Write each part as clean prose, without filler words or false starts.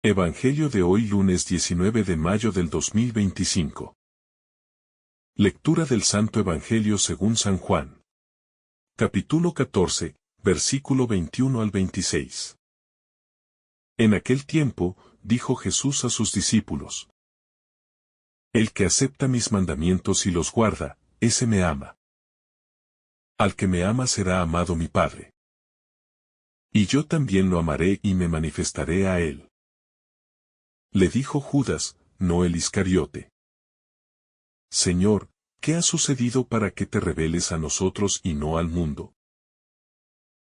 Evangelio de hoy lunes 19 de mayo del 2025. Lectura del Santo Evangelio según San Juan. Capítulo 14, versículo 21 al 26. En aquel tiempo, dijo Jesús a sus discípulos: El que acepta mis mandamientos y los guarda, ese me ama. Al que me ama será amado mi Padre. Y yo también lo amaré y me manifestaré a él. Le dijo Judas, no el Iscariote: Señor, ¿qué ha sucedido para que te reveles a nosotros y no al mundo?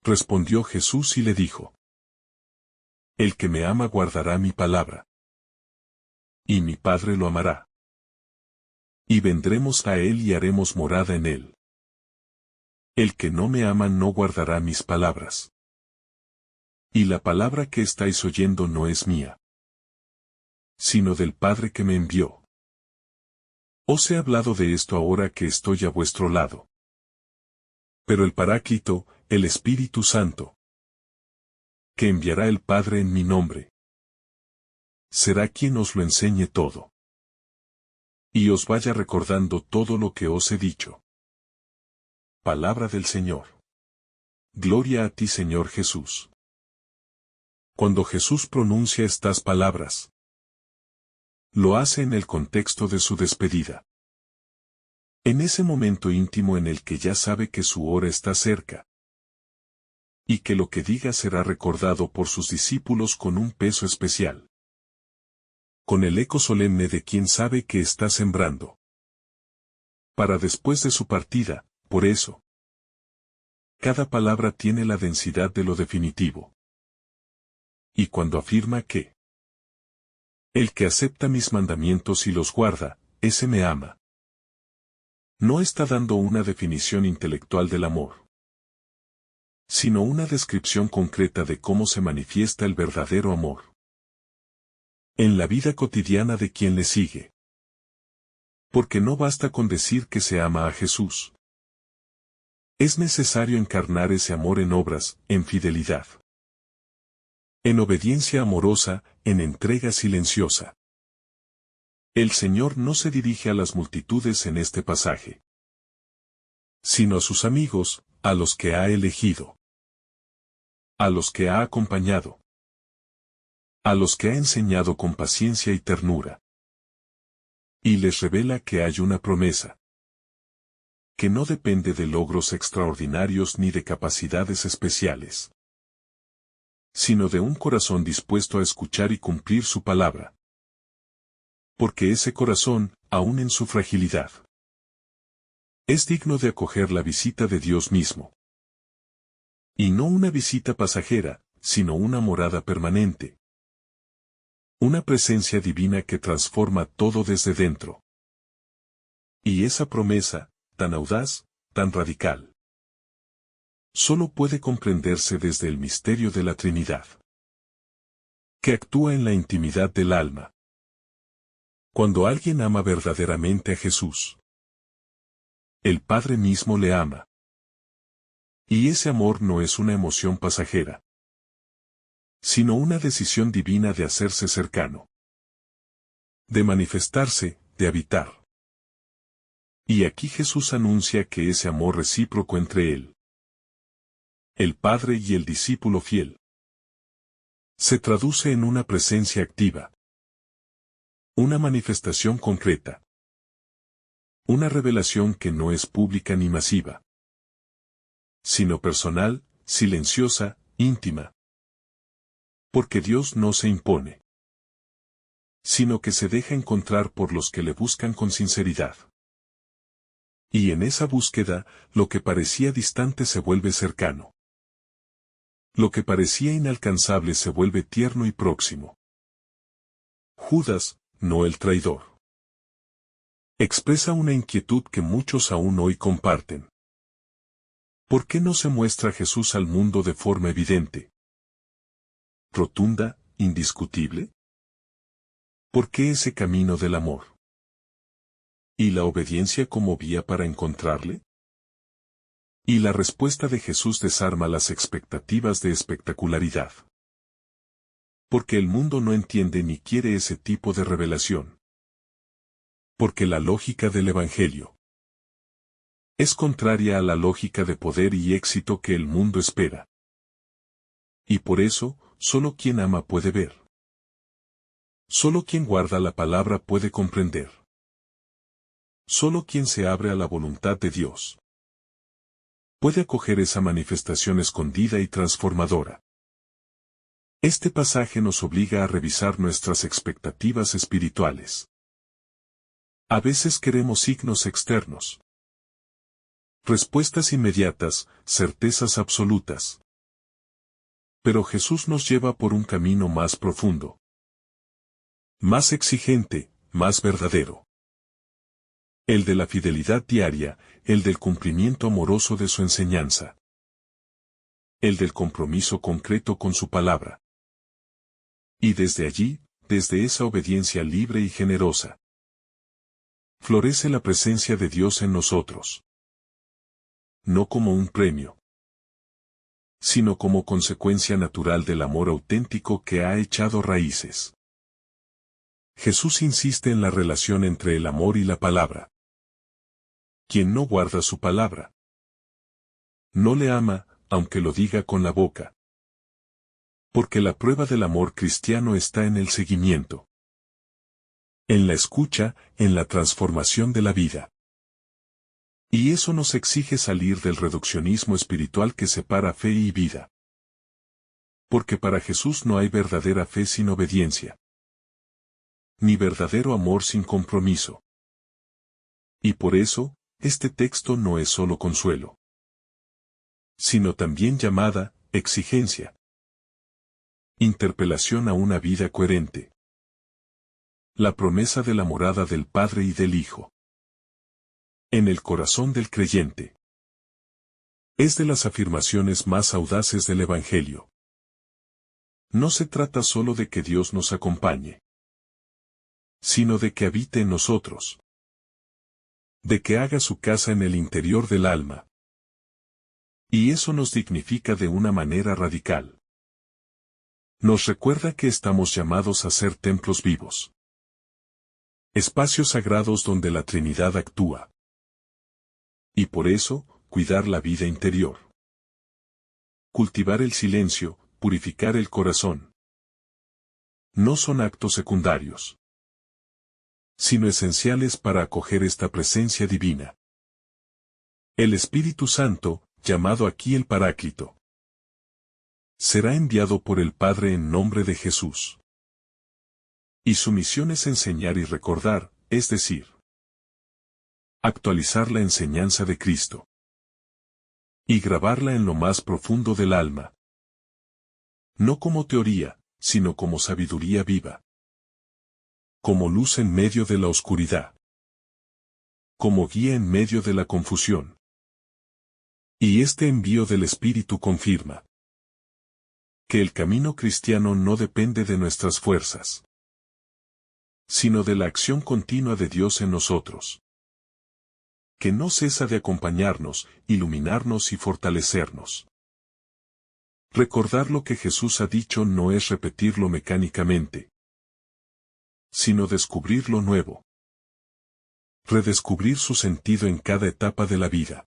Respondió Jesús y le dijo: El que me ama guardará mi palabra. Y mi Padre lo amará. Y vendremos a él y haremos morada en él. El que no me ama no guardará mis palabras. Y la palabra que estáis oyendo no es mía, sino del Padre que me envió. Os he hablado de esto ahora que estoy a vuestro lado. Pero el Paráclito, el Espíritu Santo, que enviará el Padre en mi nombre, será quien os lo enseñe todo, y os vaya recordando todo lo que os he dicho. Palabra del Señor. Gloria a ti, Señor Jesús. Cuando Jesús pronuncia estas palabras, lo hace en el contexto de su despedida. En ese momento íntimo en el que ya sabe que su hora está cerca, y que lo que diga será recordado por sus discípulos con un peso especial, con el eco solemne de quien sabe que está sembrando para después de su partida. Por eso, cada palabra tiene la densidad de lo definitivo. Y cuando afirma que el que acepta mis mandamientos y los guarda, ese me ama, no está dando una definición intelectual del amor, sino una descripción concreta de cómo se manifiesta el verdadero amor en la vida cotidiana de quien le sigue. Porque no basta con decir que se ama a Jesús. Es necesario encarnar ese amor en obras, en fidelidad, en obediencia amorosa, en entrega silenciosa. El Señor no se dirige a las multitudes en este pasaje, sino a sus amigos, a los que ha elegido, a los que ha acompañado, a los que ha enseñado con paciencia y ternura. Y les revela que hay una promesa, que no depende de logros extraordinarios ni de capacidades especiales, sino de un corazón dispuesto a escuchar y cumplir su palabra. Porque ese corazón, aun en su fragilidad, es digno de acoger la visita de Dios mismo. Y no una visita pasajera, sino una morada permanente. Una presencia divina que transforma todo desde dentro. Y esa promesa, tan audaz, tan radical, solo puede comprenderse desde el misterio de la Trinidad, que actúa en la intimidad del alma. Cuando alguien ama verdaderamente a Jesús, el Padre mismo le ama. Y ese amor no es una emoción pasajera, sino una decisión divina de hacerse cercano, de manifestarse, de habitar. Y aquí Jesús anuncia que ese amor recíproco entre él, el Padre y el discípulo fiel, se traduce en una presencia activa, una manifestación concreta, una revelación que no es pública ni masiva, sino personal, silenciosa, íntima. Porque Dios no se impone, sino que se deja encontrar por los que le buscan con sinceridad. Y en esa búsqueda, lo que parecía distante se vuelve cercano. Lo que parecía inalcanzable se vuelve tierno y próximo. Judas, no el traidor, expresa una inquietud que muchos aún hoy comparten. ¿Por qué no se muestra Jesús al mundo de forma evidente, rotunda, indiscutible? ¿Por qué ese camino del amor y la obediencia como vía para encontrarle? Y la respuesta de Jesús desarma las expectativas de espectacularidad. Porque el mundo no entiende ni quiere ese tipo de revelación. Porque la lógica del Evangelio es contraria a la lógica de poder y éxito que el mundo espera. Y por eso, solo quien ama puede ver. Solo quien guarda la palabra puede comprender. Solo quien se abre a la voluntad de Dios puede acoger esa manifestación escondida y transformadora. Este pasaje nos obliga a revisar nuestras expectativas espirituales. A veces queremos signos externos, respuestas inmediatas, certezas absolutas. Pero Jesús nos lleva por un camino más profundo, más exigente, más verdadero. El de la fidelidad diaria, el del cumplimiento amoroso de su enseñanza. El del compromiso concreto con su palabra. Y desde allí, desde esa obediencia libre y generosa, florece la presencia de Dios en nosotros. No como un premio, sino como consecuencia natural del amor auténtico que ha echado raíces. Jesús insiste en la relación entre el amor y la palabra. Quien no guarda su palabra, no le ama, aunque lo diga con la boca. Porque la prueba del amor cristiano está en el seguimiento, en la escucha, en la transformación de la vida. Y eso nos exige salir del reduccionismo espiritual que separa fe y vida. Porque para Jesús no hay verdadera fe sin obediencia, ni verdadero amor sin compromiso. Y por eso, este texto no es solo consuelo, sino también llamada, exigencia. Interpelación a una vida coherente. La promesa de la morada del Padre y del Hijo en el corazón del creyente. Es de las afirmaciones más audaces del Evangelio. No se trata solo de que Dios nos acompañe, sino de que habite en nosotros. De que haga su casa en el interior del alma. Y eso nos dignifica de una manera radical. Nos recuerda que estamos llamados a ser templos vivos. Espacios sagrados donde la Trinidad actúa. Y por eso, cuidar la vida interior. Cultivar el silencio, purificar el corazón. No son actos secundarios, sino esenciales para acoger esta presencia divina. El Espíritu Santo, llamado aquí el Paráclito, será enviado por el Padre en nombre de Jesús. Y su misión es enseñar y recordar, es decir, actualizar la enseñanza de Cristo. Y grabarla en lo más profundo del alma. No como teoría, sino como sabiduría viva. Como luz en medio de la oscuridad. Como guía en medio de la confusión. Y este envío del Espíritu confirma que el camino cristiano no depende de nuestras fuerzas, sino de la acción continua de Dios en nosotros, que no cesa de acompañarnos, iluminarnos y fortalecernos. Recordar lo que Jesús ha dicho no es repetirlo mecánicamente, sino descubrir lo nuevo. Redescubrir su sentido en cada etapa de la vida.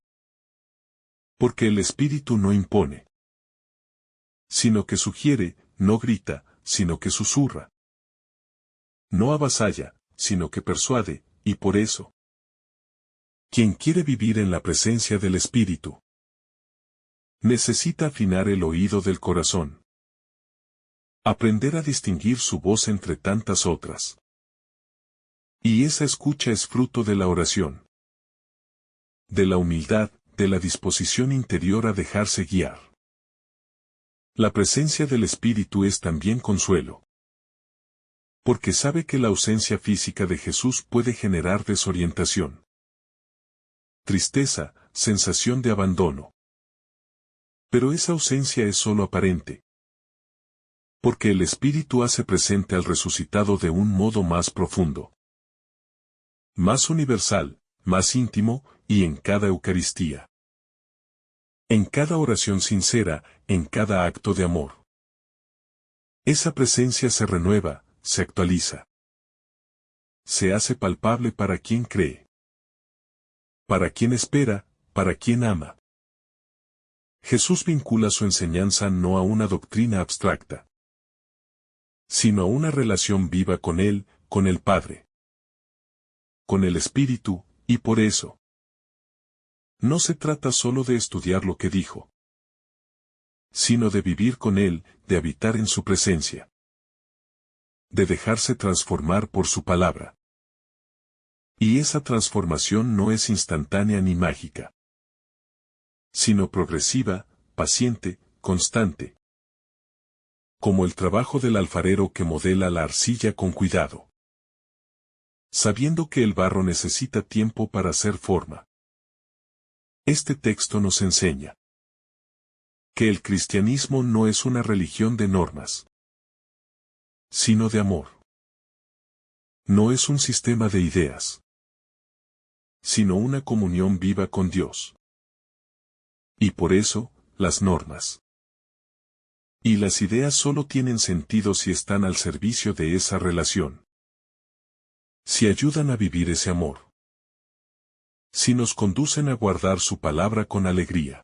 Porque el Espíritu no impone, sino que sugiere, no grita, sino que susurra. No avasalla, sino que persuade, y por eso, quien quiere vivir en la presencia del Espíritu, necesita afinar el oído del corazón. Aprender a distinguir su voz entre tantas otras. Y esa escucha es fruto de la oración, de la humildad, de la disposición interior a dejarse guiar. La presencia del Espíritu es también consuelo. Porque sabe que la ausencia física de Jesús puede generar desorientación, tristeza, sensación de abandono. Pero esa ausencia es solo aparente. Porque el Espíritu hace presente al resucitado de un modo más profundo, más universal, más íntimo, y en cada Eucaristía. En cada oración sincera, en cada acto de amor. Esa presencia se renueva, se actualiza. Se hace palpable para quien cree. Para quien espera, para quien ama. Jesús vincula su enseñanza no a una doctrina abstracta, sino a una relación viva con Él, con el Padre, con el Espíritu, y por eso, no se trata solo de estudiar lo que dijo, sino de vivir con Él, de habitar en su presencia, de dejarse transformar por su palabra. Y esa transformación no es instantánea ni mágica, sino progresiva, paciente, constante. Como el trabajo del alfarero que modela la arcilla con cuidado, sabiendo que el barro necesita tiempo para hacer forma. Este texto nos enseña que el cristianismo no es una religión de normas, sino de amor. No es un sistema de ideas, sino una comunión viva con Dios. Y por eso, las normas y las ideas solo tienen sentido si están al servicio de esa relación. Si ayudan a vivir ese amor. Si nos conducen a guardar su palabra con alegría.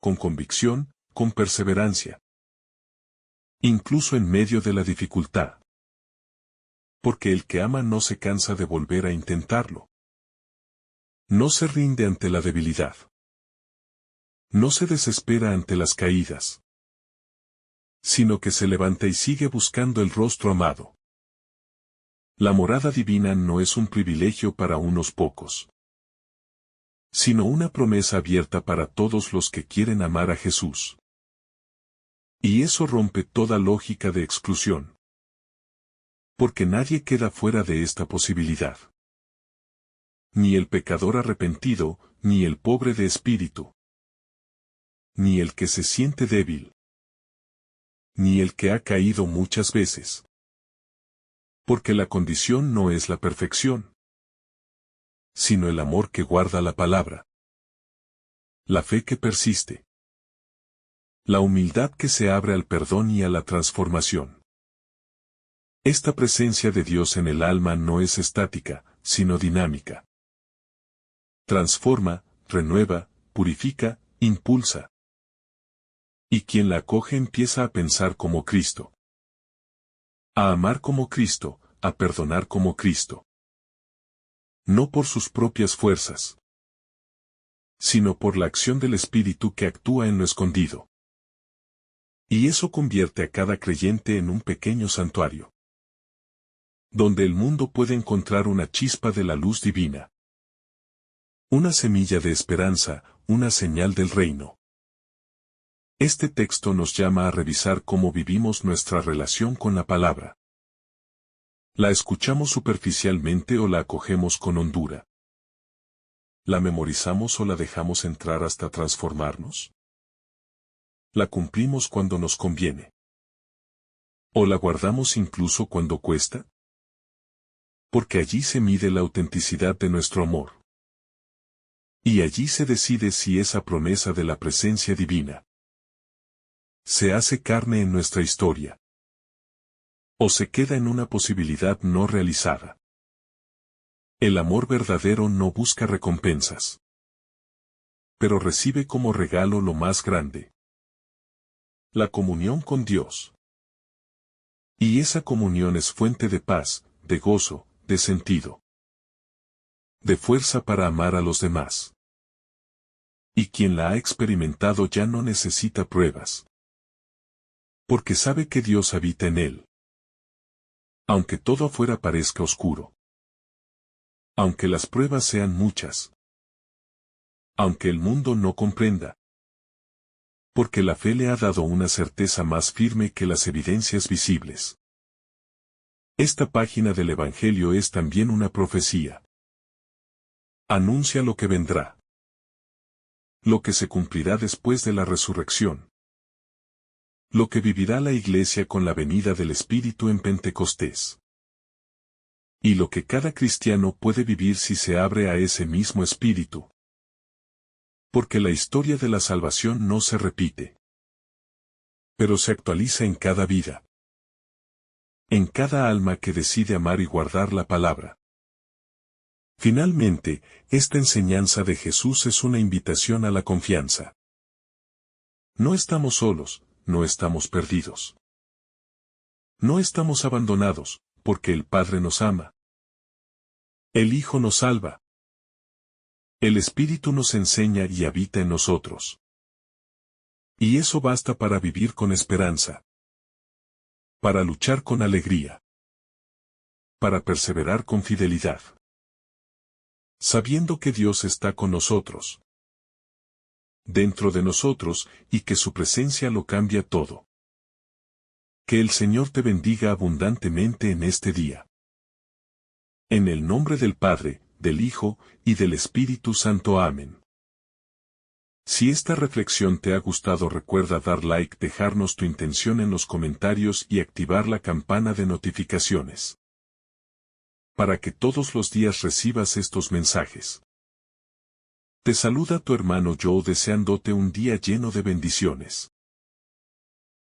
Con convicción, con perseverancia. Incluso en medio de la dificultad. Porque el que ama no se cansa de volver a intentarlo. No se rinde ante la debilidad. No se desespera ante las caídas. Sino que se levanta y sigue buscando el rostro amado. La morada divina no es un privilegio para unos pocos, sino una promesa abierta para todos los que quieren amar a Jesús. Y eso rompe toda lógica de exclusión. Porque nadie queda fuera de esta posibilidad. Ni el pecador arrepentido, ni el pobre de espíritu. Ni el que se siente débil. Ni el que ha caído muchas veces. Porque la condición no es la perfección, sino el amor que guarda la palabra. La fe que persiste. La humildad que se abre al perdón y a la transformación. Esta presencia de Dios en el alma no es estática, sino dinámica. Transforma, renueva, purifica, impulsa. Y quien la acoge empieza a pensar como Cristo. A amar como Cristo, a perdonar como Cristo. No por sus propias fuerzas, sino por la acción del Espíritu que actúa en lo escondido. Y eso convierte a cada creyente en un pequeño santuario, donde el mundo puede encontrar una chispa de la luz divina. Una semilla de esperanza, una señal del reino. Este texto nos llama a revisar cómo vivimos nuestra relación con la palabra. ¿La escuchamos superficialmente o la acogemos con hondura? ¿La memorizamos o la dejamos entrar hasta transformarnos? ¿La cumplimos cuando nos conviene? ¿O la guardamos incluso cuando cuesta? Porque allí se mide la autenticidad de nuestro amor. Y allí se decide si esa promesa de la presencia divina se hace carne en nuestra historia, o se queda en una posibilidad no realizada. El amor verdadero no busca recompensas, pero recibe como regalo lo más grande: la comunión con Dios. Y esa comunión es fuente de paz, de gozo, de sentido, de fuerza para amar a los demás. Y quien la ha experimentado ya no necesita pruebas, porque sabe que Dios habita en él. Aunque todo afuera parezca oscuro. Aunque las pruebas sean muchas. Aunque el mundo no comprenda. Porque la fe le ha dado una certeza más firme que las evidencias visibles. Esta página del Evangelio es también una profecía. Anuncia lo que vendrá. Lo que se cumplirá después de la resurrección. Lo que vivirá la Iglesia con la venida del Espíritu en Pentecostés. Y lo que cada cristiano puede vivir si se abre a ese mismo Espíritu. Porque la historia de la salvación no se repite. pero se actualiza en cada vida. En cada alma que decide amar y guardar la palabra. Finalmente, esta enseñanza de Jesús es una invitación a la confianza. No estamos solos, no estamos perdidos. No estamos abandonados, porque el Padre nos ama. El Hijo nos salva. El Espíritu nos enseña y habita en nosotros. Y eso basta para vivir con esperanza. Para luchar con alegría. Para perseverar con fidelidad. Sabiendo que Dios está con nosotros. Dentro de nosotros, y que su presencia lo cambia todo. Que el Señor te bendiga abundantemente en este día. En el nombre del Padre, del Hijo, y del Espíritu Santo. Amén. Si esta reflexión te ha gustado, recuerda dar like, dejarnos tu intención en los comentarios y activar la campana de notificaciones. Para que todos los días recibas estos mensajes. Te saluda tu hermano Joe deseándote un día lleno de bendiciones.